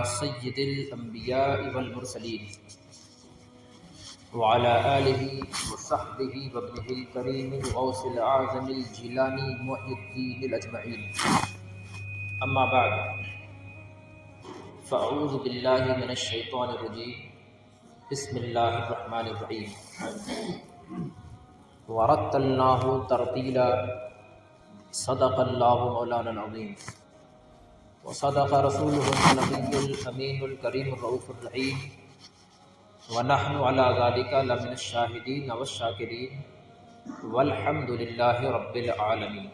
سید الانبیاء والمرسلین وعلى آلہ وصحبہ وابنہ الکریم الغوث الأعظم الجیلانی محی الدین الاجمعین، اما بعد فاعوذ باللہ من الشیطان الرجیم، بسم اللہ الرحمن الرحیم، ورتلناہ ترتیلا، صدق اللہ مولانا العظیم وصدق رسولہ النبی الامین الکریم الرؤوف الرحیم، ونحن علی ذلک لمن الشاہدین والشاکرین والحمد للہ رب العالمین۔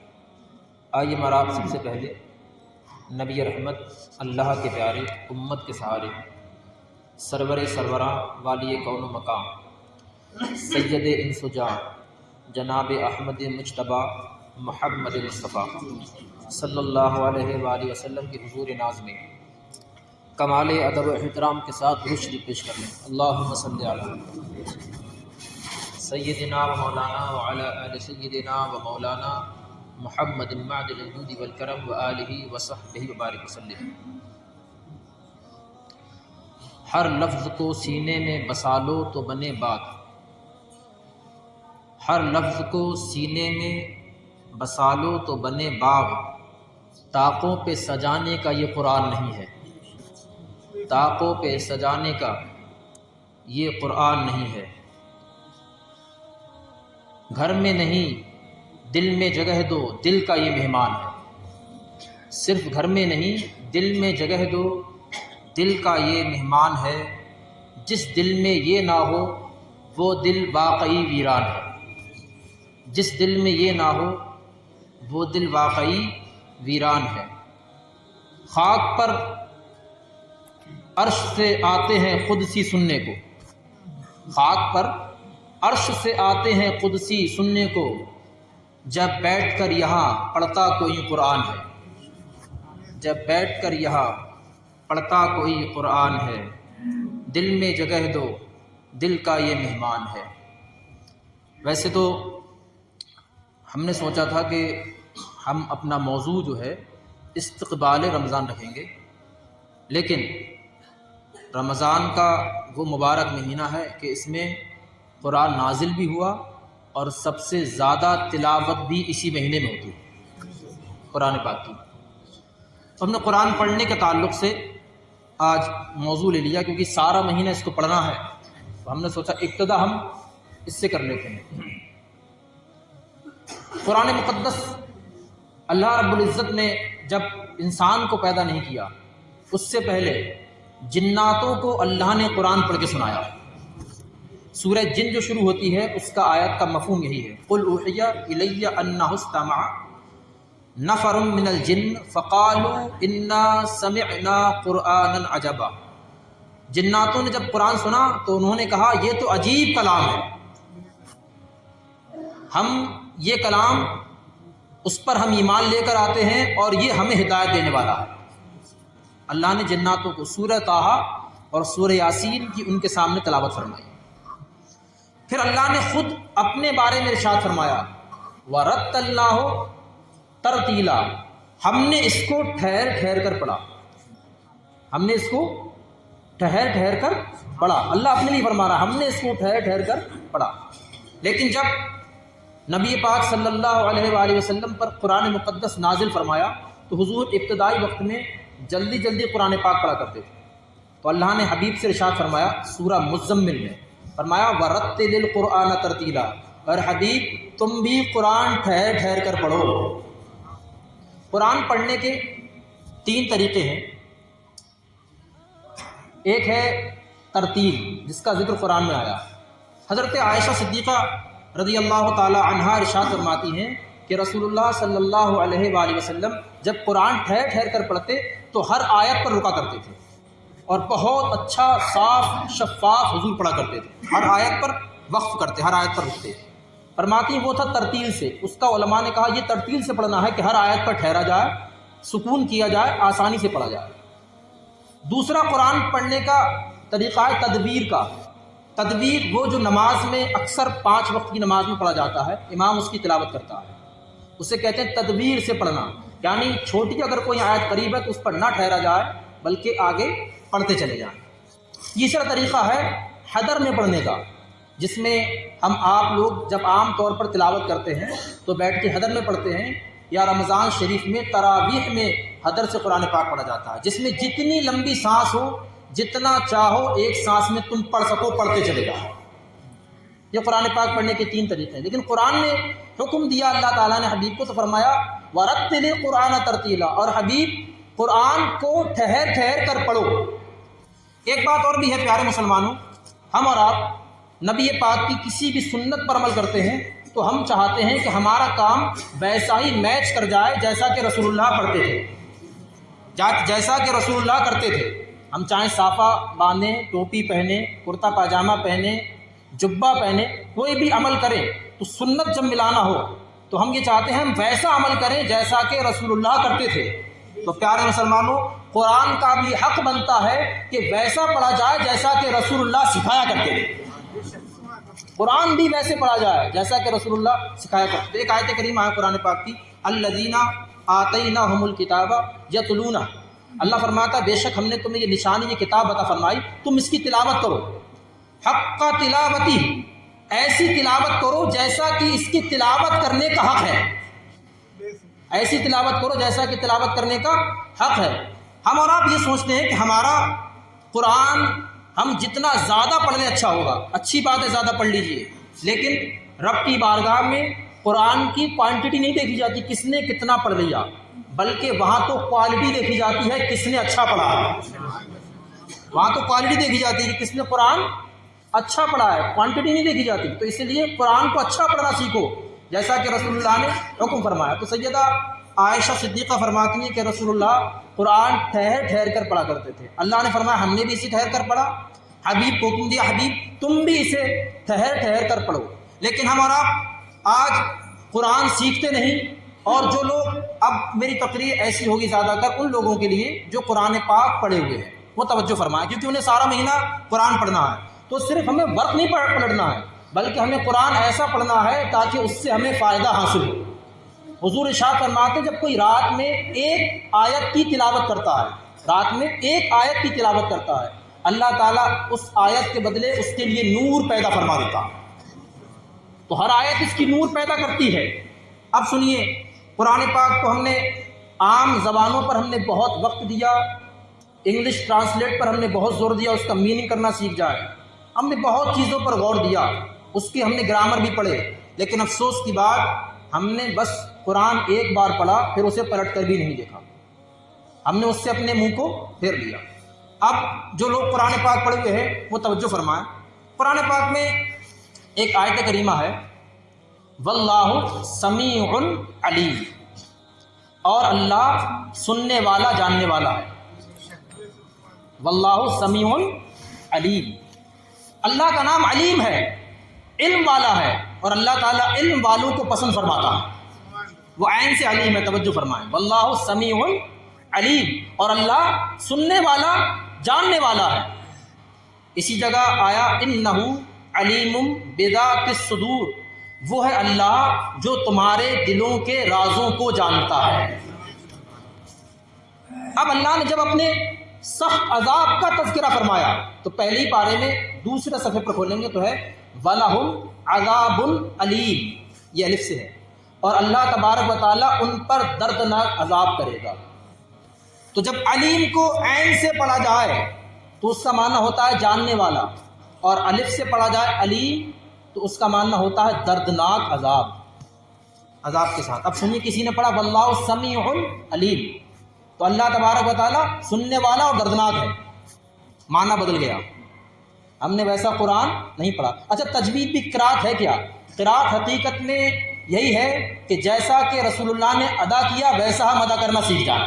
آئیے مراب سب سے پہلے نبی رحمت، اللہ کے پیارے، امت کے سہارے، سرور سروراں، والی کون و مقام، سید انس و جاں، جناب احمد مجتبیٰ محمد مصطفیٰ صلی اللہ علیہ وآلہ وسلم کی حضور ناز میں کمال ادب و احترام کے ساتھ درود شریف پیش کر لیں۔ اللہم صلی علی سیدنا و مولانا وعلی آل سیدنا و مولانا محمد معدن الجود والکرم و آلہ وصحبہ وبارک وسلم۔ ہر لفظ کو سینے میں بسا لو تو بنے بات، ہر لفظ کو سینے میں بسا لو تو بنے باغ، طاقوں پہ سجانے کا یہ قرآن نہیں ہے، طاقوں پہ سجانے کا یہ قرآن نہیں ہے۔ گھر میں نہیں دل میں جگہ دو، دل کا یہ مہمان ہے، صرف گھر میں نہیں دل میں جگہ دو، دل کا یہ مہمان ہے۔ جس دل میں یہ نہ ہو وہ دل واقعی ویران ہے، جس دل میں یہ نہ ہو وہ دل واقعی ویران ہے۔ خاک پر عرش سے آتے ہیں قدسی سننے کو، خاک پر عرش سے آتے ہیں قدسی سننے کو، جب بیٹھ کر یہاں پڑھتا کوئی قرآن ہے، جب بیٹھ کر یہاں پڑھتا کوئی قرآن ہے۔ دل میں جگہ دو، دل کا یہ مہمان ہے۔ ویسے تو ہم نے سوچا تھا کہ ہم اپنا موضوع جو ہے استقبال رمضان رکھیں گے، لیکن رمضان کا وہ مبارک مہینہ ہے کہ اس میں قرآن نازل بھی ہوا اور سب سے زیادہ تلاوت بھی اسی مہینے میں ہوتی ہے قرآن پاک کی۔ تو ہم نے قرآن پڑھنے کے تعلق سے آج موضوع لے لیا، کیونکہ سارا مہینہ اس کو پڑھنا ہے، تو ہم نے سوچا ابتدا ہم اس سے کر لیتے ہیں۔ قرآن مقدس اللہ رب العزت نے جب انسان کو پیدا نہیں کیا، اس سے پہلے جناتوں کو اللہ نے قرآن پڑھ کے سنایا۔ سورہ جن جو شروع ہوتی ہے اس کا آیت کا مفہوم یہی ہے، قُلْ أُوحِيَ إِلَيَّ أَنَّهُ اسْتَمَعَ نَفَرٌ مِّنَ الْجِنِّ فَقَالُوا إِنَّا سَمِعْنَا قُرْآنًا عَجَبًا۔ جناتوں نے جب قرآن سنا تو انہوں نے کہا یہ تو عجیب کلام ہے، ہم یہ کلام اس پر ہم ایمان لے کر آتے ہیں اور یہ ہمیں ہدایت دینے والا ہے۔ اللہ نے جناتوں کو سورہ طٰہٰ اور سورہ یاسین کی ان کے سامنے تلاوت فرمائی۔ پھر اللہ نے خود اپنے بارے میں ارشاد فرمایا، وَرَتَّلْنَاهُ تَرْتِیلًا، ہم نے اس کو ٹھہر ٹھہر کر پڑھا، ہم نے اس کو ٹھہر ٹھہر کر پڑھا۔ اللہ اپنے لیے فرما رہا، ہم نے اس کو ٹھہر ٹھہر کر پڑھا۔ لیکن جب نبی پاک صلی اللہ علیہ وآلہ وسلم پر قرآن مقدس نازل فرمایا تو حضور ابتدائی وقت میں جلدی جلدی قرآن پاک پڑھا کرتے تھے، تو اللہ نے حبیب سے ارشاد فرمایا سورہ مزمل میں فرمایا وَرَتِّلِ الْقُرْآنَ تَرْتِیلًا، اور حبیب تم بھی قرآن ٹھہر ٹھہر کر پڑھو۔ قرآن پڑھنے کے 3 طریقے ہیں۔ ایک ہے ترتیل، جس کا ذکر قرآن میں آیا۔ حضرت عائشہ صدیقہ رضی اللہ تعالی عنہا ارشاد فرماتی ہیں کہ رسول اللہ صلی اللہ علیہ وآلہ وسلم جب قرآن ٹھہر ٹھہر کر پڑھتے تو ہر آیت پر رکا کرتے تھے اور بہت اچھا صاف شفاف حضور پڑھا کرتے تھے، ہر آیت پر وقف کرتے، ہر آیت پر رکتے۔ فرماتی ہیں وہ تھا ترتیل سے، اس کا علماء نے کہا یہ ترتیل سے پڑھنا ہے کہ ہر آیت پر ٹھہرا جائے، سکون کیا جائے، آسانی سے پڑھا جائے۔ دوسرا قرآن پڑھنے کا طریقہ ہے تدبیر کا۔ تدبیر وہ جو نماز میں اکثر 5 وقت کی نماز میں پڑھا جاتا ہے، امام اس کی تلاوت کرتا ہے، اسے کہتے ہیں تدبیر سے پڑھنا، یعنی چھوٹی اگر کوئی آیت قریب ہے تو اس پر نہ ٹھہرا جائے بلکہ آگے پڑھتے چلے جائیں۔ تیسرا طریقہ ہے حضر میں پڑھنے کا، جس میں ہم آپ لوگ جب عام طور پر تلاوت کرتے ہیں تو بیٹھ کے حضر میں پڑھتے ہیں، یا رمضان شریف میں تراویح میں حضر سے قرآن پاک پڑھا جاتا ہے، جس میں جتنی لمبی سانس ہو، جتنا چاہو ایک سانس میں تم پڑھ سکو پڑھتے چلے جاؤ۔ یہ قرآن پاک پڑھنے کے 3 طریقے ہیں، لیکن قرآن نے حکم دیا اللہ تعالیٰ نے حبیب کو تو فرمایا وَرَتِّلِ الْقُرْآنَ تَرْتِيلًا، اور حبیب قرآن کو ٹھہر ٹھہر کر پڑھو۔ ایک بات اور بھی ہے پیارے مسلمانوں، ہم اور آپ نبی پاک کی کسی بھی سنت پر عمل کرتے ہیں تو ہم چاہتے ہیں کہ ہمارا کام ویسا ہی میچ کر جائے جیسا کہ رسول اللہ پڑھتے تھے، جیسا کہ رسول اللہ کرتے تھے۔ ہم چاہیں صافہ باندھیں، ٹوپی پہنیں، کرتا پاجامہ پہنیں، جبہ پہنے، کوئی بھی عمل کریں تو سنت جب ملانا ہو تو ہم یہ چاہتے ہیں ہم ویسا عمل کریں جیسا کہ رسول اللہ کرتے تھے۔ تو پیارے مسلمانوں، قرآن کا بھی حق بنتا ہے کہ ویسا پڑھا جائے جیسا کہ رسول اللہ سکھایا کرتے تھے، قرآن بھی ویسے پڑھا جائے جیسا کہ رسول اللہ سکھایا کرتے تھے۔ ایک آیت کریمہ ہے قرآن پاک کی، الذین آتیناہم الکتاب یتلونہ، اللہ فرماتا بے شک ہم نے تمہیں یہ نشانی، یہ کتاب عطا فرمائی، تم اس کی تلاوت کرو، حق کا تلاوتی، ایسی تلاوت کرو جیسا کہ اس کی تلاوت کرنے کا حق ہے، ایسی تلاوت کرو جیسا کہ تلاوت کرنے کا حق ہے۔ ہم اور آپ یہ سوچتے ہیں کہ ہمارا قرآن ہم جتنا زیادہ پڑھ لیں اچھا ہوگا، اچھی بات ہے زیادہ پڑھ لیجئے، لیکن رب کی بارگاہ میں قرآن کی کوانٹٹی نہیں دیکھی جاتی کس نے کتنا پڑھ لیا، بلکہ وہاں تو کوالٹی دیکھی جاتی ہے کس نے اچھا پڑھا ہے، وہاں تو کوالٹی دیکھی جاتی ہے کہ کس نے قرآن اچھا پڑھا ہے، کوانٹٹی نہیں دیکھی جاتی۔ تو اس لیے قرآن کو اچھا پڑھنا سیکھو جیسا کہ رسول اللہ نے حکم فرمایا۔ تو سیدہ عائشہ صدیقہ فرماتی ہیں کہ رسول اللہ قرآن ٹھہر ٹھہر کر پڑھا کرتے تھے، اللہ نے فرمایا ہم نے بھی اسے ٹھہر کر پڑھا، حبیب کو حکم دیا حبیب تم بھی اسے ٹھہر ٹھہر کر پڑھو۔ لیکن ہم اور آپ آج قرآن سیکھتے نہیں، اور جو لوگ، اب میری تقریر ایسی ہوگی زیادہ تر ان لوگوں کے لیے جو قرآن پاک پڑھے ہوئے ہیں، وہ توجہ فرمائیں، کیونکہ انہیں سارا مہینہ قرآن پڑھنا ہے، تو صرف ہمیں وقت نہیں پلٹنا ہے، بلکہ ہمیں قرآن ایسا پڑھنا ہے تاکہ اس سے ہمیں فائدہ حاصل ہو۔ حضور ارشاد فرماتے جب کوئی رات میں ایک آیت کی تلاوت کرتا ہے، رات میں ایک آیت کی تلاوت کرتا ہے، اللہ تعالیٰ اس آیت کے بدلے اس کے لیے نور پیدا فرما دیتا ہے۔ تو ہر آیت اس کی نور پیدا کرتی ہے۔ اب سنیے، قرآن پاک کو ہم نے عام زبانوں پر ہم نے بہت وقت دیا، انگلش ٹرانسلیٹ پر ہم نے بہت زور دیا، اس کا میننگ کرنا سیکھ جائے، ہم نے بہت چیزوں پر غور دیا، اس کی ہم نے گرامر بھی پڑھے، لیکن افسوس کی بات ہم نے بس قرآن ایک بار پڑھا پھر اسے پلٹ کر بھی نہیں دیکھا، ہم نے اس سے اپنے منہ کو پھیر لیا۔ اب جو لوگ قرآن پاک پڑھے ہوئے ہیں وہ توجہ فرمائیں، قرآن پاک میں ایک آیت کریمہ ہے واللہ سمیع علیم، اور اللہ سننے والا جاننے والا ہے، واللہ سمیع علیم، اللہ کا نام علیم ہے، علم والا ہے، اور اللہ تعالیٰ علم والوں کو پسند فرماتا ہے، وہ عین سے علیم ہے، توجہ فرمائیں، واللہ سمیع علیم، اور اللہ سننے والا جاننے والا ہے۔ اسی جگہ آیا انہ علیم بذات الصدور، وہ ہے اللہ جو تمہارے دلوں کے رازوں کو جانتا ہے۔ اب اللہ نے جب اپنے سخت عذاب کا تذکرہ فرمایا تو پہلی پارے میں دوسرے صفحے پر کھولیں گے تو ہے وَلَهُمْ عَذَابٌ عَلِيمٌ، یہ الف سے ہے، اور اللہ تبارک و تعالیٰ ان پر دردناک عذاب کرے گا۔ تو جب علیم کو عین سے پڑھا جائے تو اس کا معنی ہوتا ہے جاننے والا، اور الف سے پڑھا جائے علیم تو اس کا معنی ہوتا ہے دردناک عذاب، عذاب کے ساتھ۔ اب سنیے، کسی نے پڑھا واللہ سمیع علیم، تو اللہ تبارک و تعالیٰ سننے والا اور دردناک ہے، معنی بدل گیا، ہم نے ویسا قرآن نہیں پڑھا۔ اچھا، تجوید بھی قرات ہے کیا؟ قرات حقیقت میں یہی ہے کہ جیسا کہ رسول اللہ نے ادا کیا ویسا ہم ادا کرنا سیکھ جائیں۔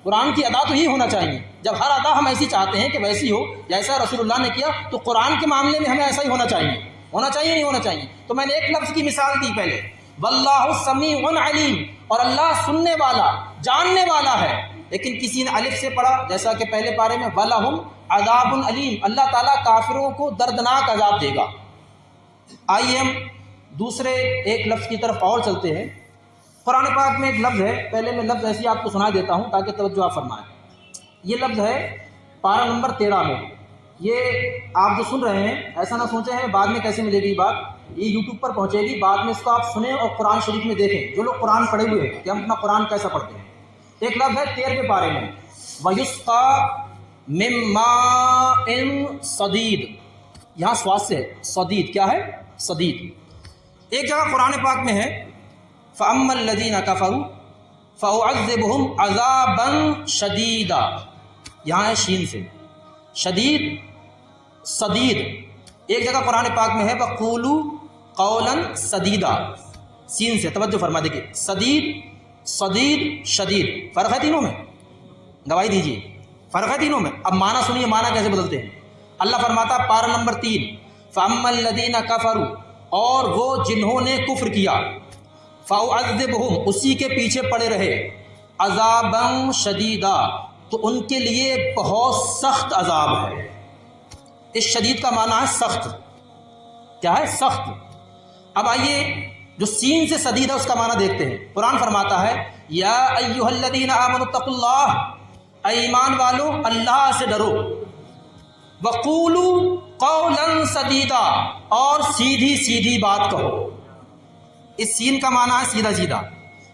قرآن کی ادا تو ہی ہونا چاہیے، جب ہر ادا ہم ایسی چاہتے ہیں کہ ویسی ہو جیسا رسول اللہ نے کیا، تو قرآن کے معاملے میں ہمیں ایسا ہی ہونا چاہیے، نہیں ہونا چاہیے۔ تو میں نے ایک لفظ کی مثال دی پہلے، واللہ سمیع علیم، اور اللہ سننے والا جاننے والا ہے، لیکن کسی نے الف سے پڑھا جیسا کہ پہلے پارے میں وَلَهُمْ عَذَابٌ علیم، اللہ تعالیٰ کافروں کو دردناک عذاب دے گا۔ آئیے ہم دوسرے ایک لفظ کی طرف اور چلتے ہیں۔ قرآن پاک میں ایک لفظ ہے، پہلے میں لفظ ایسی آپ کو سنا دیتا ہوں تاکہ توجہ آپ فرمائیں۔ یہ لفظ ہے پارہ نمبر 13 میں. یہ آپ جو سن رہے ہیں ایسا نہ سوچیں ہیں بعد میں کیسے ملے گی یہ بات، یہ یوٹیوب پر پہنچے گی، بعد میں اس کو آپ سنیں اور قرآن شریف میں دیکھیں جو لوگ قرآن پڑھے ہوئے ہیں کہ ہم اپنا قرآن کیسا پڑھتے ہیں. ایک لفظ ہے 13ویں پارے میں وَيُسْقَى مِن مَّاءٍ صَدِيدٍ، یہاں سواد سے ہے صدید. کیا ہے؟ صدید. ایک جگہ قرآن پاک میں ہے فَأَمَّا الَّذِينَ كَفَرُوا فَأُعَذِّبُهُمْ عَذَابًا شَدِيدًا، یہاں ہے شین سے شدید صدید. ایک جگہ قرآن پاک میں ہے وَقُولُوا قَوْلًا سَدِيدًا، سین سے توجہ فرما دیکھیے، صدید صدید شدید، فرق ہے تینوں میں؟ گواہی دیجیے فرق ہے تینوں میں. اب معنی سنیے معنی کیسے بدلتے ہیں. اللہ فرماتا پارہ نمبر 3 فَأَمَّا الَّذِينَ كَفَرُوا، اور وہ جنہوں نے کفر کیا، فَأُعَذِّبُهُمْ اسی کے پیچھے پڑے رہے، عذابًا شدیدا تو ان کے لیے بہت سخت عذاب ہے. اس شدید کا معنی ہے سخت. کیا ہے؟ سخت. اب آئیے جو سین سے شدید ہے اس کا معنی دیکھتے ہیں. قرآن فرماتا ہے یا ایھا الذین آمنوا اتقوا اللہ، اے ایمان والو اللہ سے ڈرو، وقولوا قولا سدیدا اور سیدھی سیدھی بات کہو. اس سین کا معنی ہے سیدھا سیدھا.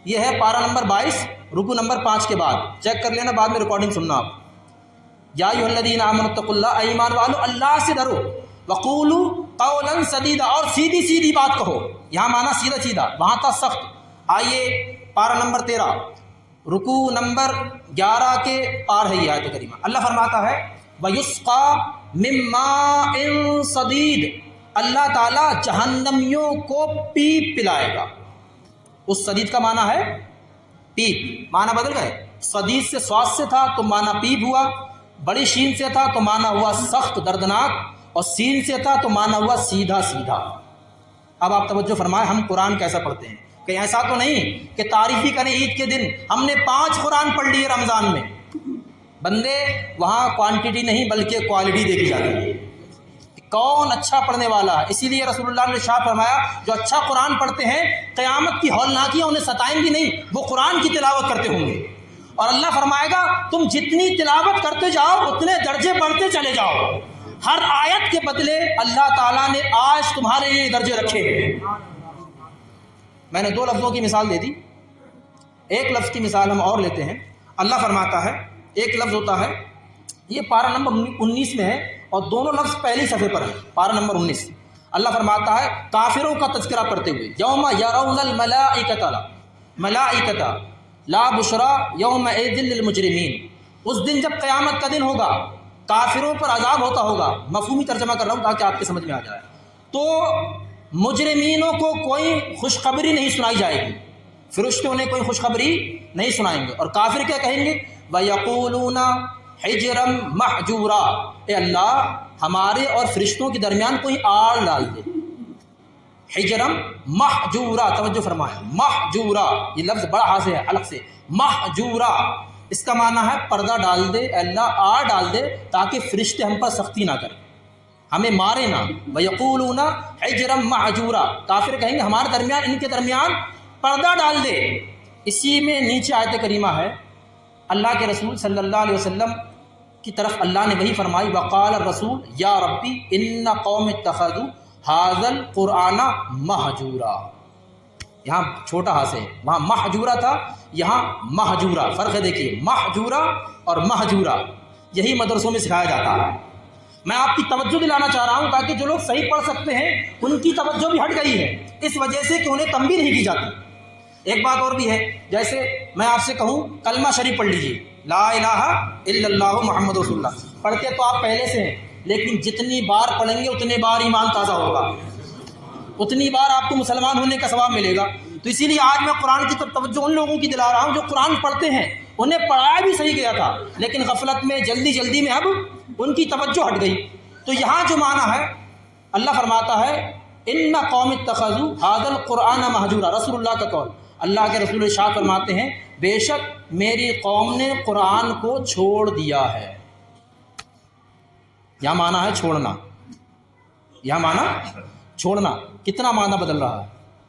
یہ ہے پارہ نمبر 22 رکوع نمبر 5 کے بعد، چیک کر لینا بعد میں ریکارڈنگ سننا آپ. یا ایھا الذین آمنوا اتقوا اللہ، اے ایمان والو اللہ سے ڈرو، وقولوا قولا سدیدا اور سیدھی سیدھی بات کہو. یہاں معنی سیدھا سیدھا، وہاں تھا سخت. آئیے پارہ نمبر 13 رکوع نمبر 11 کے پار ہے یہ آیت کریمہ. اللہ فرماتا ہے وَيُسْقَى مِن مَّاءٍ صَدِيدٍ، اللہ تعالیٰ جہنمیوں کو پیپ پلائے گا. اس صدید کا معنی ہے پیپ، معنی بدل گئے. صدید سے سواد سے تھا تو معنی پیپ ہوا، بڑی شین سے تھا تو معنی ہوا سخت دردناک، اور سین سے تھا تو معنی ہوا سیدھا سیدھا. اب آپ توجہ فرمائیں ہم قرآن کیسا پڑھتے ہیں. کہیں ایسا تو نہیں کہ تعریفی کریں عید کے دن ہم نے 5 قرآن پڑھ لیے رمضان میں. بندے وہاں کوانٹٹی نہیں بلکہ کوالٹی دیکھی جاتی ہے، کون اچھا پڑھنے والا ہے. اسی لیے رسول اللہ نے ارشاد فرمایا جو اچھا قرآن پڑھتے ہیں قیامت کی ہولناکیاں انہیں ستائیں گی نہیں، وہ قرآن کی تلاوت کرتے ہوں گے. اور اللہ فرمائے گا تم جتنی تلاوت کرتے جاؤ اتنے درجے بڑھتے چلے جاؤ. ہر آیت کے بدلے اللہ تعالیٰ نے آج تمہارے لیے درجے رکھے ہیں. میں نے 2 لفظوں کی مثال دے دی، ایک لفظ کی مثال ہم اور لیتے ہیں. اللہ فرماتا ہے ایک لفظ ہوتا ہے، یہ پارہ نمبر 19 میں ہے اور دونوں لفظ پہلی صفحے پر ہیں. پارہ نمبر 19 اللہ فرماتا ہے کافروں کا تذکرہ کرتے ہوئے یوم یرون الملائکۃ لا بشرا یومئذ للمجرمین، اس دن جب قیامت کا دن ہوگا کافروں پر عذاب ہوتا ہوگا. مفہومی ترجمہ کر رہا ہوں تاکہ آپ کے سمجھ میں آ جائے. تو مجرمینوں کو کوئی خوشخبری نہیں سنائی جائے گی، فرشتوں نے کوئی خوشخبری نہیں سنائیں گے. اور کافر کیا کہیں گے وَيَقُولُونَ حِجْرًا مَحْجُورًا، اے اللہ ہمارے اور فرشتوں کے درمیان کوئی آڑ ڈال دے. حجرم محجورا، توجہ فرمائیں محجورا، یہ لفظ بڑا حاصل ہے الگ سے. محجورا اس کا معنی ہے پردہ ڈال دے، اے اللہ آڑ ڈال دے تاکہ فرشتے ہم پر سختی نہ کریں، ہمیں مارے نہ. وَيَقُولُونَ حِجْرًا مَحْجُورًا، کافر کہیں گے ہمارے درمیان ان کے درمیان پردہ ڈال دے. اسی میں نیچے آیت کریمہ ہے اللہ کے رسول صلی اللہ علیہ وسلم کی طرف اللہ نے وہی فرمائی وقال الرسول یا ربی ان قوم اتخذوا ھذا القرآن مہجورا. یہاں چھوٹا ہا سے وہاں محجورا تھا، یہاں مہجورا. فرق ہے دیکھیے، محجورا اور مہجورا یہی مدرسوں میں سکھایا جاتا ہے. میں آپ کی توجہ دلانا چاہ رہا ہوں تاکہ جو لوگ صحیح پڑھ سکتے ہیں ان کی توجہ بھی ہٹ گئی ہے اس وجہ سے کہ انہیں تنبیہ نہیں کی جاتی. ایک بات اور بھی ہے، جیسے میں آپ سے کہوں کلمہ شریف پڑھ لیجیے لا الہ الا اللہ محمد رسول اللہ، پڑھتے تو آپ پہلے سے ہیں لیکن جتنی بار پڑھیں گے اتنے بار ایمان تازہ ہوگا، اتنی بار آپ کو مسلمان ہونے کا ثواب ملے گا. تو اسی لیے آج میں قرآن کی طرف توجہ ان لوگوں کی دلا رہا ہوں جو قرآن پڑھتے ہیں، انہیں پڑھایا بھی صحیح گیا تھا لیکن غفلت میں جلدی میں اب ان کی توجہ ہٹ گئی. تو یہاں جو معنی ہے اللہ فرماتا ہے ان قوم اتخذوا ھذا القرآن مہجورا، رسول اللہ کا قول. اللہ کے رسول ارشاد فرماتے ہیں بے شک میری قوم نے قرآن کو چھوڑ دیا ہے. یہاں معنی ہے چھوڑنا، یہاں معنی چھوڑنا. کتنا معنی بدل رہا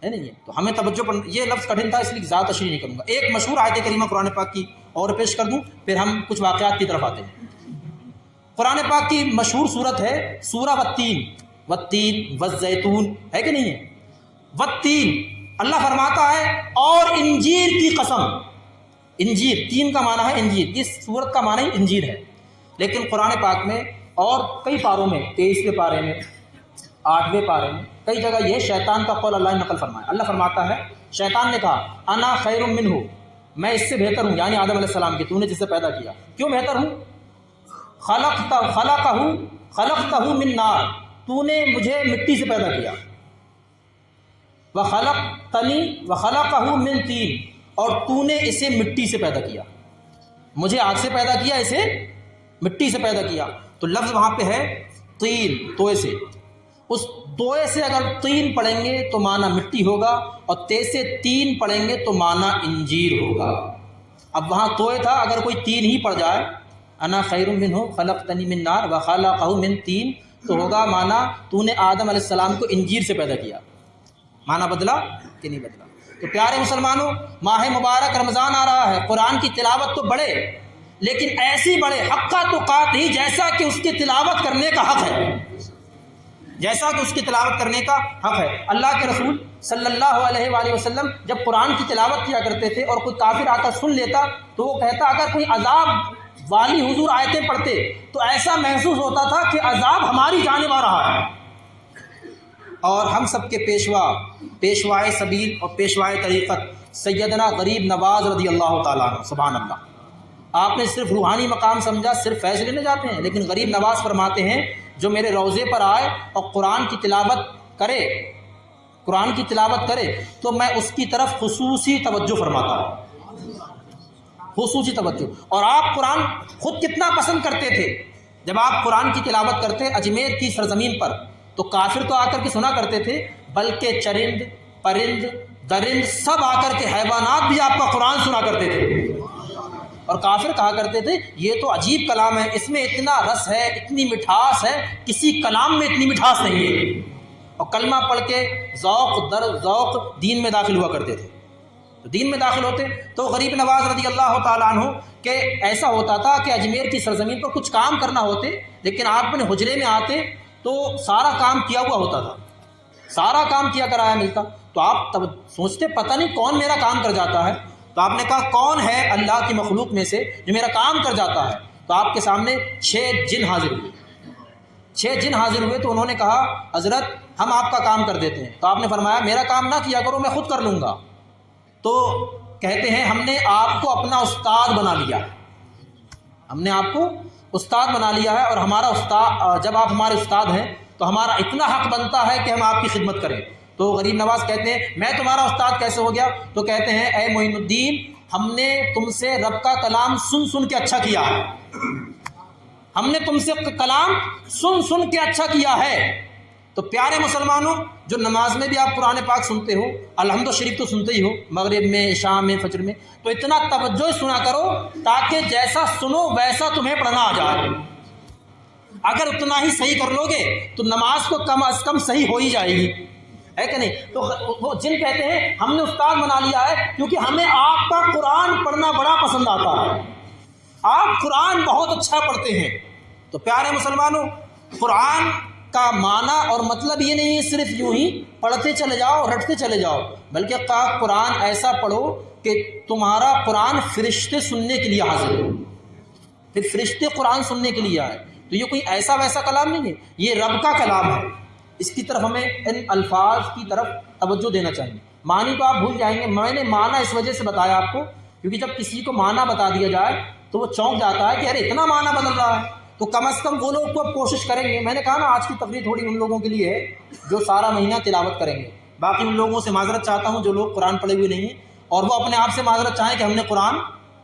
ہے نہیں. تو ہمیں توجہ پر یہ لفظ کٹھن تھا اس لیے زیادہ تشریح نہیں کروں گا. ایک مشہور آیت کریمہ قرآن پاک کی اور پیش کر دوں پھر ہم کچھ واقعات کی طرف آتے ہیں. قرآن پاک کی مشہور صورت ہے سورہ والتین والزیتون، ہے کہ نہیں ہے؟ والتین، اللہ فرماتا ہے اور انجیر کی قسم۔ انجیر، تین کا معنی ہے انجیر، اس صورت کا معنی انجیر ہے، لیکن قرآن پاک میں اور کئی پاروں میں، 23ویں پارے میں، 8ویں پارے میں، کئی جگہ یہ شیطان کا قول اللہ نے نقل فرمایا۔ اللہ فرماتا ہے شیطان نے کہا انا خیر منہ، میں اس سے بہتر ہوں، یعنی آدم علیہ السلام کی، تو نے جسے پیدا کیا، کیوں بہتر ہوں؟ خلقتہ من نار، تو نے مجھے مٹی سے پیدا کیا، وخلقہ من طین، اور تو نے اسے مٹی سے پیدا کیا، مجھے آگ سے پیدا کیا، اسے مٹی سے پیدا کیا۔ تو لفظ وہاں پہ ہے طین، توئے سے، اس توئے سے اگر تین پڑھیں گے تو معنی مٹی ہوگا، اور تے سے تین پڑھیں گے تو معنی انجیر ہوگا۔ اب وہاں توئے تھا، اگر کوئی تین ہی پڑھ جائے، انا خیر منہ خلقتنی من نار وخلقہ من طین، تو ہوگا معنی تو نے آدم علیہ السلام کو انجیر سے پیدا کیا۔ معنی بدلا کہ نہیں بدلا؟ تو پیارے مسلمانوں، ماہ مبارک رمضان آ رہا ہے، قرآن کی تلاوت تو بڑھے، لیکن ایسی بڑھے حقہ تقات ہی، جیسا کہ اس کی تلاوت کرنے کا حق ہے، جیسا کہ اس کی تلاوت کرنے کا حق ہے۔ اللہ کے رسول صلی اللہ علیہ وآلہ وسلم جب قرآن کی تلاوت کیا کرتے تھے اور کوئی کافر آ کر سن لیتا تو وہ کہتا اگر کوئی عذاب والی حضور آیتیں پڑھتے تو ایسا محسوس ہوتا تھا کہ عذاب ہماری جانب آ رہا ہے۔ اور ہم سب کے پیشوائے سبیل اور پیشوائے طریقت سیدنا غریب نواز رضی اللہ تعالیٰ عنہ، سبحان اللہ، آپ نے صرف روحانی مقام سمجھا، صرف فیض لینے جاتے ہیں، لیکن غریب نواز فرماتے ہیں جو میرے روضے پر آئے اور قرآن کی تلاوت کرے تو میں اس کی طرف خصوصی توجہ فرماتا ہوں، خصوصی توجہ۔ اور آپ قرآن خود کتنا پسند کرتے تھے، جب آپ قرآن کی تلاوت کرتے اجمیر کی سرزمین پر تو کافر تو آ کر کے سنا کرتے تھے، بلکہ چرند، پرند، درند سب آ کر کے، حیوانات بھی آپ کا قرآن سنا کرتے تھے، اور کافر کہا کرتے تھے یہ تو عجیب کلام ہے، اس میں اتنا رس ہے، اتنی مٹھاس ہے، کسی کلام میں اتنی مٹھاس نہیں ہے، اور کلمہ پڑھ کے ذوق در ذوق دین میں داخل ہوا کرتے تھے۔ تو دین میں داخل ہوتے تو غریب نواز رضی اللہ تعالیٰ عنہ کہ ایسا ہوتا تھا کہ اجمیر کی سرزمین پر کچھ کام کرنا ہوتے، لیکن آپ اپنے حجرے میں آتے تو سارا کام کیا ہوا ہوتا تھا، سارا کام کیا کرایا ملتا، تو آپ تب سوچتے پتہ نہیں کون میرا کام کر جاتا ہے، تو آپ نے کہا کون ہے اللہ کی مخلوق میں سے جو میرا کام کر جاتا ہے؟ تو آپ کے سامنے 6 جن حاضر ہوئے، 6 جن حاضر ہوئے تو انہوں نے کہا حضرت ہم آپ کا کام کر دیتے ہیں۔ تو آپ نے فرمایا میرا کام نہ کیا کرو، میں خود کر لوں گا۔ تو کہتے ہیں ہم نے آپ کو اپنا استاد بنا لیا، ہم نے آپ کو استاد بنا لیا ہے، اور ہمارا استاد، جب آپ ہمارے استاد ہیں تو ہمارا اتنا حق بنتا ہے کہ ہم آپ کی خدمت کریں۔ تو غریب نواز کہتے ہیں میں تمہارا استاد کیسے ہو گیا؟ تو کہتے ہیں اے معین الدین، ہم نے تم سے رب کا کلام سن کے اچھا کیا ہے، ہم نے تم سے کلام سن کے اچھا کیا ہے۔ تو پیارے مسلمانوں، جو نماز میں بھی آپ قرآن پاک سنتے ہو، الحمد شریف تو سنتے ہی ہو، مغرب میں، عشاء میں، فجر میں، تو اتنا توجہ سنا کرو تاکہ جیسا سنو ویسا تمہیں پڑھنا آ جائے۔ اگر اتنا ہی صحیح کر لو گے تو نماز تو کم از کم صحیح ہو ہی جائے گی، ہے کہ نہیں؟ تو وہ جن کہتے ہیں ہم نے استاد بنا لیا ہے کیونکہ ہمیں آپ کا قرآن پڑھنا بڑا پسند آتا ہے، آپ قرآن بہت اچھا پڑھتے ہیں۔ تو پیارے مسلمانوں، قرآن کا معنی اور مطلب یہ نہیں ہے صرف یوں ہی پڑھتے چلے جاؤ، رٹتے چلے جاؤ، بلکہ قرآن ایسا پڑھو کہ تمہارا قرآن فرشتے سننے کے لیے حاضر ہو، پھر فرشتے قرآن سننے کے لیے آئے۔ تو یہ کوئی ایسا ویسا کلام نہیں ہے، یہ رب کا کلام ہے، اس کی طرف ہمیں ان الفاظ کی طرف توجہ دینا چاہیے۔ معنی تو آپ بھول جائیں گے، میں نے معنی اس وجہ سے بتایا آپ کو کیونکہ جب کسی کو معنی بتا دیا جائے تو وہ چونک جاتا ہے کہ ارے اتنا معنی بدل رہا ہے، تو کم از کم وہ لوگ تو اب کوشش کریں گے۔ میں نے کہا نا آج کی تقریر تھوڑی ان لوگوں کے لیے ہے جو سارا مہینہ تلاوت کریں گے، باقی ان لوگوں سے معذرت چاہتا ہوں جو لوگ قرآن پڑھے ہوئے نہیں ہیں اور وہ اپنے آپ سے معذرت چاہیں کہ ہم نے قرآن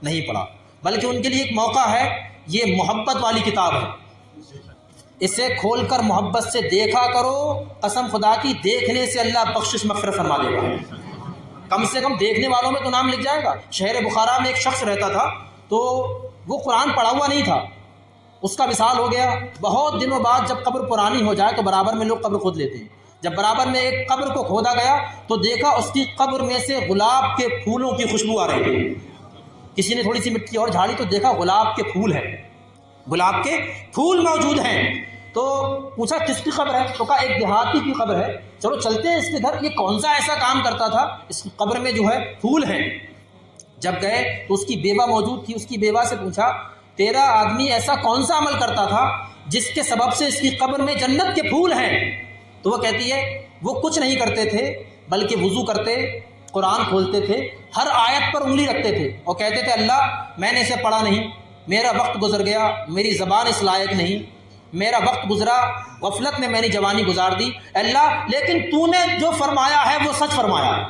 نہیں پڑھا، بلکہ ان کے لیے ایک موقع ہے، یہ محبت والی کتاب ہے، اسے کھول کر محبت سے دیکھا کرو، قسم خدا کی دیکھنے سے اللہ بخشش مغفرت فرما دے گا، کم سے کم دیکھنے والوں میں تو نام لکھ جائے گا۔ شہر بخارا میں ایک شخص رہتا تھا تو وہ قرآن پڑھا ہوا نہیں تھا، اس کا وصال ہو گیا، بہت دنوں بعد جب قبر پرانی ہو جائے تو برابر میں لوگ قبر کھود لیتے ہیں، جب برابر میں ایک قبر کو کھودا گیا تو دیکھا اس کی قبر میں سے گلاب کے پھولوں کی خوشبو آ رہی ہے، کسی نے تھوڑی سی مٹی اور جھاڑی تو دیکھا گلاب کے پھول ہیں، گلاب کے پھول موجود ہیں۔ تو پوچھا کس کی قبر ہے؟ تو کہا ایک دیہاتی کی قبر ہے، چلو چلتے ہیں اس کے گھر، یہ کون سا ایسا کام کرتا تھا، اس کی قبر میں جو ہے پھول ہیں۔ جب گئے تو اس کی بیوہ موجود تھی، اس کی بیوہ سے پوچھا تیرا آدمی ایسا کون سا عمل کرتا تھا جس کے سبب سے اس کی قبر میں جنت کے پھول ہیں؟ تو وہ کہتی ہے وہ کچھ نہیں کرتے تھے بلکہ وضو کرتے، قرآن کھولتے تھے، ہر آیت پر انگلی رکھتے تھے اور کہتے تھے اللہ میں نے اسے پڑھا نہیں، میرا وقت گزر گیا، میری زبان اس لائق نہیں، میرا وقت گزرا، غفلت میں نے جوانی گزار دی، اللہ لیکن تو نے جو فرمایا ہے وہ سچ فرمایا ہے،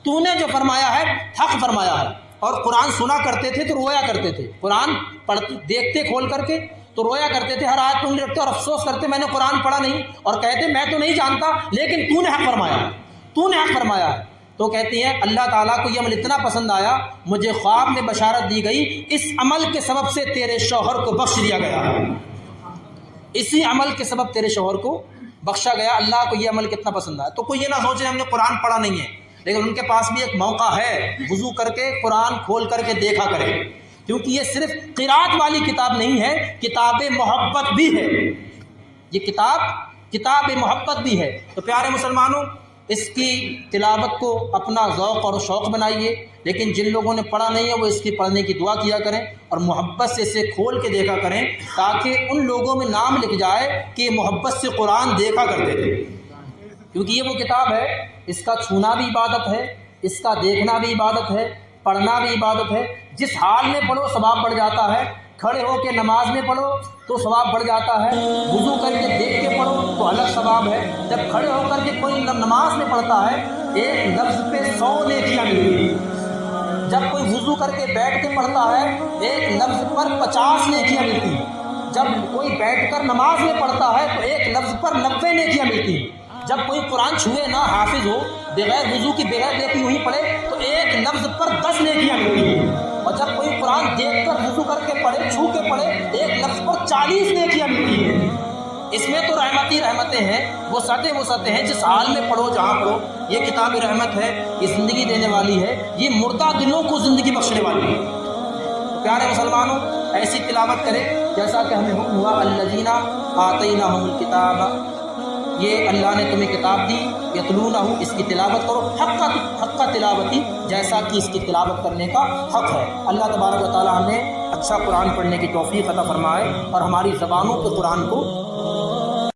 تو نے جو فرمایا ہے حق فرمایا ہے۔ اور قرآن سنا کرتے تھے تو رویا کرتے تھے، قرآن پڑھتے دیکھتے کھول کر کے تو رویا کرتے تھے، ہر آیت پہ انگلی رکھتے اور افسوس کرتے میں نے قرآن پڑھا نہیں، اور کہتے میں تو نہیں جانتا لیکن تو نے حق فرمایا ہے، تو نے حق فرمایا ہے۔ تو کہتی ہیں اللہ تعالیٰ کو یہ عمل اتنا پسند آیا، مجھے خواب میں بشارت دی گئی اس عمل کے سبب سے تیرے شوہر کو بخش دیا گیا، اسی عمل کے سبب تیرے شوہر کو بخشا گیا۔ اللہ کو یہ عمل کتنا پسند آیا۔ تو کوئی یہ نہ سوچے ہم نے قرآن پڑھا نہیں ہے، لیکن ان کے پاس بھی ایک موقع ہے، وضو کر کے قرآن کھول کر کے دیکھا کرے، کیونکہ یہ صرف قرات والی کتاب نہیں ہے، کتاب محبت بھی ہے، یہ کتاب محبت بھی ہے۔ تو پیارے مسلمانوں، اس کی تلاوت کو اپنا ذوق اور شوق بنائیے، لیکن جن لوگوں نے پڑھا نہیں ہے وہ اس کی پڑھنے کی دعا کیا کریں اور محبت سے اسے کھول کے دیکھا کریں، تاکہ ان لوگوں میں نام لکھ جائے کہ یہ محبت سے قرآن دیکھا کرتے تھے، کیونکہ یہ وہ کتاب ہے اس کا چھونا بھی عبادت ہے، اس کا دیکھنا بھی عبادت ہے، پڑھنا بھی عبادت ہے۔ جس حال میں پڑھو ثواب بڑھ جاتا ہے، کھڑے ہو کے نماز میں پڑھو تو ثواب بڑھ جاتا ہے، وضو کر کے دیکھ کے پڑھو تو الگ ثواب ہے، جب کھڑے ہو کر کے کوئی نماز میں پڑھتا ہے ایک لفظ پہ 100 نیکیاں ملتی ہیں، جب کوئی وضو کر کے بیٹھ کے پڑھتا ہے ایک لفظ پر 50 نیکیاں ملتی ہیں، جب کوئی بیٹھ کر نماز میں پڑھتا ہے تو ایک لفظ پر 90 نیکیاں ملتی ہیں، جب کوئی قرآن چھوئے نہ حافظ ہو، بغیر وضو کی بغیر دیکھی یوں ہی پڑھے تو ایک لفظ پر 10 نیکیاں ملتی ہیں، اور جب کوئی قرآن دیکھ کر وضو کر کے پڑھے، چھو کے پڑھے، ایک لفظ پر 40 نیکیاں ملتی ہیں۔ اس میں تو رحمتی رحمتیں ہیں، وہ سطح ہیں، جس حال میں پڑھو جہاں پڑھو، یہ کتاب رحمت ہے، یہ زندگی دینے والی ہے، یہ مردہ دلوں کو زندگی بخشنے والی ہے۔ پیارے مسلمانوں، ایسی تلاوت کریں جیسا کہ ہمیں حکم ہوا الذین آتیناہم الکتاب، یہ اللہ نے تمہیں کتاب دی، یتلونہ، اس کی تلاوت کرو، حق تلاوتی، جیسا کہ اس کی تلاوت کرنے کا حق ہے۔ اللہ تبارک و تعالی ہمیں اچھا قرآن پڑھنے کی توفیق عطا فرمائے اور ہماری زبانوں پہ قرآن کو